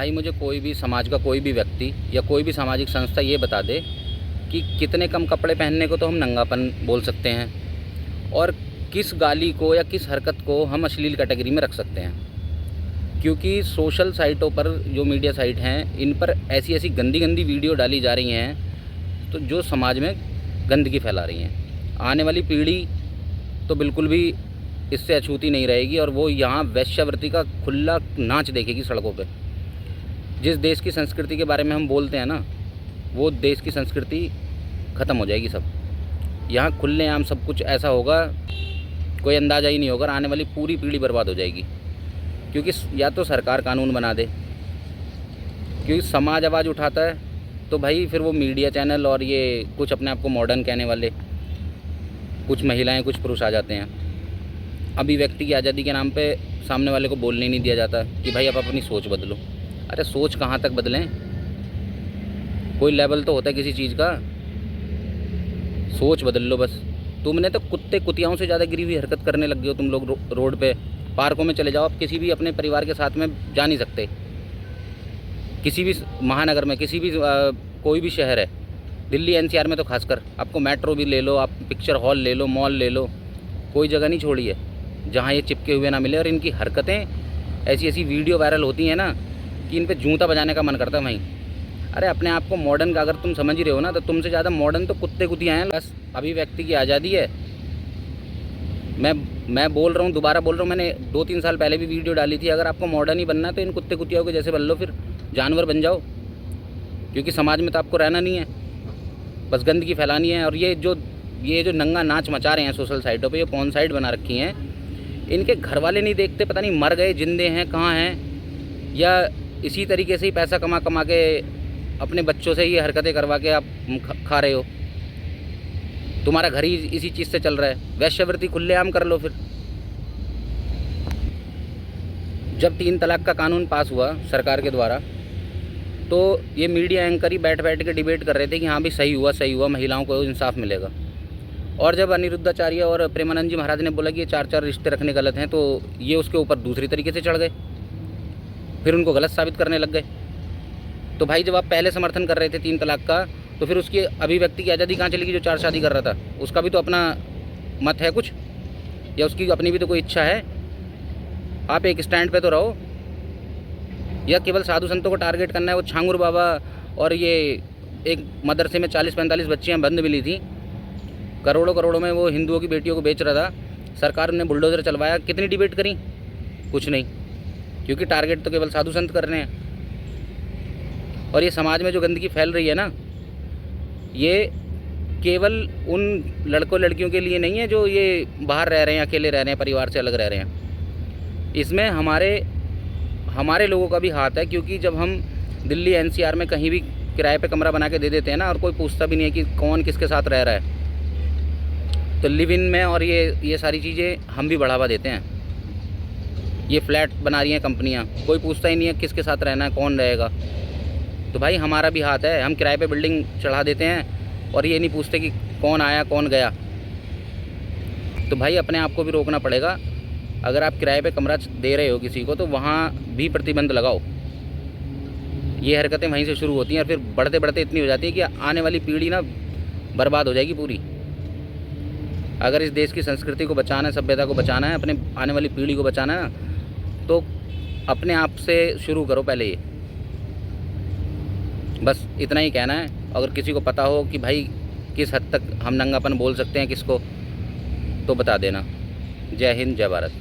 भाई मुझे कोई भी समाज का कोई भी व्यक्ति या कोई भी सामाजिक संस्था ये बता दे कि कितने कम कपड़े पहनने को तो हम नंगापन बोल सकते हैं और किस गाली को या किस हरकत को हम अश्लील कैटेगरी में रख सकते हैं। क्योंकि सोशल साइटों पर जो मीडिया साइट हैं इन पर ऐसी ऐसी गंदी गंदी वीडियो डाली जा रही हैं तो जो समाज में गंदगी फैला रही हैं। आने वाली पीढ़ी तो बिल्कुल भी इससे अछूती नहीं रहेगी और वो यहाँ वेश्यावृत्ति का खुला नाच देखेगी सड़कों पे। जिस देश की संस्कृति के बारे में हम बोलते हैं ना, वो देश की संस्कृति ख़त्म हो जाएगी सब। यहाँ खुलेआम सब कुछ ऐसा होगा, कोई अंदाज़ा ही नहीं होगा, आने वाली पूरी पीढ़ी बर्बाद हो जाएगी। क्योंकि या तो सरकार कानून बना दे, क्योंकि समाज आवाज़ उठाता है तो भाई फिर वो मीडिया चैनल और ये कुछ अपने आप को मॉडर्न कहने वाले कुछ महिलाएं कुछ पुरुष आ जाते हैं। अभिव्यक्ति की आज़ादी के नाम पे सामने वाले को बोलने नहीं दिया जाता कि भाई आप अपनी सोच बदलो। अरे सोच कहाँ तक बदलें, कोई लेवल तो होता है किसी चीज़ का। सोच बदल लो बस। तुमने तो कुत्ते कुतियाओं से ज़्यादा गिरी हुई हरकत करने लग गए हो तुम लोग। रोड पे पार्कों में चले जाओ, आप किसी भी अपने परिवार के साथ में जा नहीं सकते। किसी भी महानगर में, किसी भी कोई भी शहर है, दिल्ली एनसीआर में तो खासकर, आपको मेट्रो भी ले लो, आप पिक्चर हॉल ले लो, मॉल ले लो, कोई जगह नहीं छोड़ी है जहाँ ये चिपके हुए ना मिले। और इनकी हरकतें ऐसी ऐसी वीडियो वायरल होती हैं ना कि इन पे जूता बजाने का मन करता है भाई। अरे अपने आप को मॉडर्न का अगर तुम समझ ही रहे हो ना, तो तुमसे ज़्यादा मॉडर्न तो कुत्ते कुतियाँ हैं। बस अभिव्यक्ति की आज़ादी है। मैं बोल रहा हूँ, दोबारा बोल रहा हूँ, मैंने 2-3 साल पहले भी वीडियो डाली थी। अगर आपको मॉडर्न ही बनना है तो इन कुत्ते कुतियों के जैसे बन लो, फिर जानवर बन जाओ। क्योंकि समाज में तो आपको रहना नहीं है, बस गंदगी फैलानी है। और ये जो नंगा नाच मचा रहे हैं सोशल साइटों पे, ये पॉर्न साइट बना रखी हैं, इनके घर वाले नहीं देखते, पता नहीं मर गए, जिंदे हैं, कहाँ हैं, या इसी तरीके से ही पैसा कमा कमा के अपने बच्चों से ये हरकतें करवा के आप खा रहे हो। तुम्हारा घर ही इसी चीज़ से चल रहा है। वेश्यावृत्ति खुलेआम कर लो फिर। जब 3 तलाक का कानून पास हुआ सरकार के द्वारा, तो ये मीडिया एंकर ही बैठ बैठ के डिबेट कर रहे थे कि हाँ भी सही हुआ, महिलाओं को इंसाफ मिलेगा। और जब अनिरुद्धाचार्य और प्रेमानंद जी महाराज ने बोला कि ये 4-4 रिश्ते रखने गलत हैं, तो ये उसके ऊपर दूसरी तरीके से चढ़ गए, फिर उनको गलत साबित करने लग गए। तो भाई जब आप पहले समर्थन कर रहे थे 3 तलाक का, तो फिर उसकी अभिव्यक्ति की आज़ादी कहाँ चली गई? जो 4 शादी कर रहा था उसका भी तो अपना मत है कुछ, या उसकी अपनी भी तो कोई इच्छा है। आप एक स्टैंड पे तो रहो। या केवल साधु संतों को टारगेट करना है? वो छांगुर बाबा और ये एक मदरसे में 40-45 बच्चियाँ बंद मिली थी, करोड़ों में वो हिंदुओं की बेटियों को बेच रहा था, सरकार ने बुलडोज़र चलवाया, कितनी डिबेट करी? कुछ नहीं, क्योंकि टारगेट तो केवल साधु संत कर रहे हैं। और ये समाज में जो गंदगी फैल रही है ना, ये केवल उन लड़कों लड़कियों के लिए नहीं है जो ये बाहर रह रहे हैं, अकेले रह रहे हैं, परिवार से अलग रह रहे हैं। इसमें हमारे लोगों का भी हाथ है। क्योंकि जब हम दिल्ली एनसीआर में कहीं भी किराए पे कमरा बना के दे देते हैं ना, और कोई पूछता भी नहीं है कि कौन किसके साथ रह रहा है, तो लिव इन में और ये सारी चीज़ें हम भी बढ़ावा देते हैं। ये फ्लैट बना रही हैं कंपनियां, कोई पूछता ही नहीं है किसके साथ रहना है, कौन रहेगा। तो भाई हमारा भी हाथ है, हम किराए पे बिल्डिंग चढ़ा देते हैं और ये नहीं पूछते कि कौन आया कौन गया। तो भाई अपने आप को भी रोकना पड़ेगा। अगर आप किराए पे कमरा दे रहे हो किसी को, तो वहाँ भी प्रतिबंध लगाओ। ये हरकतें वहीं से शुरू होती हैं और फिर बढ़ते बढ़ते इतनी हो जाती है कि आने वाली पीढ़ी ना बर्बाद हो जाएगी पूरी। अगर इस देश की संस्कृति को बचाना है, सभ्यता को बचाना है, अपने आने वाली पीढ़ी को बचाना है ना, तो अपने आप से शुरू करो पहले ये। बस इतना ही कहना है। अगर किसी को पता हो कि भाई किस हद तक हम नंगापन बोल सकते हैं किसको, तो बता देना। जय हिंद, जय भारत।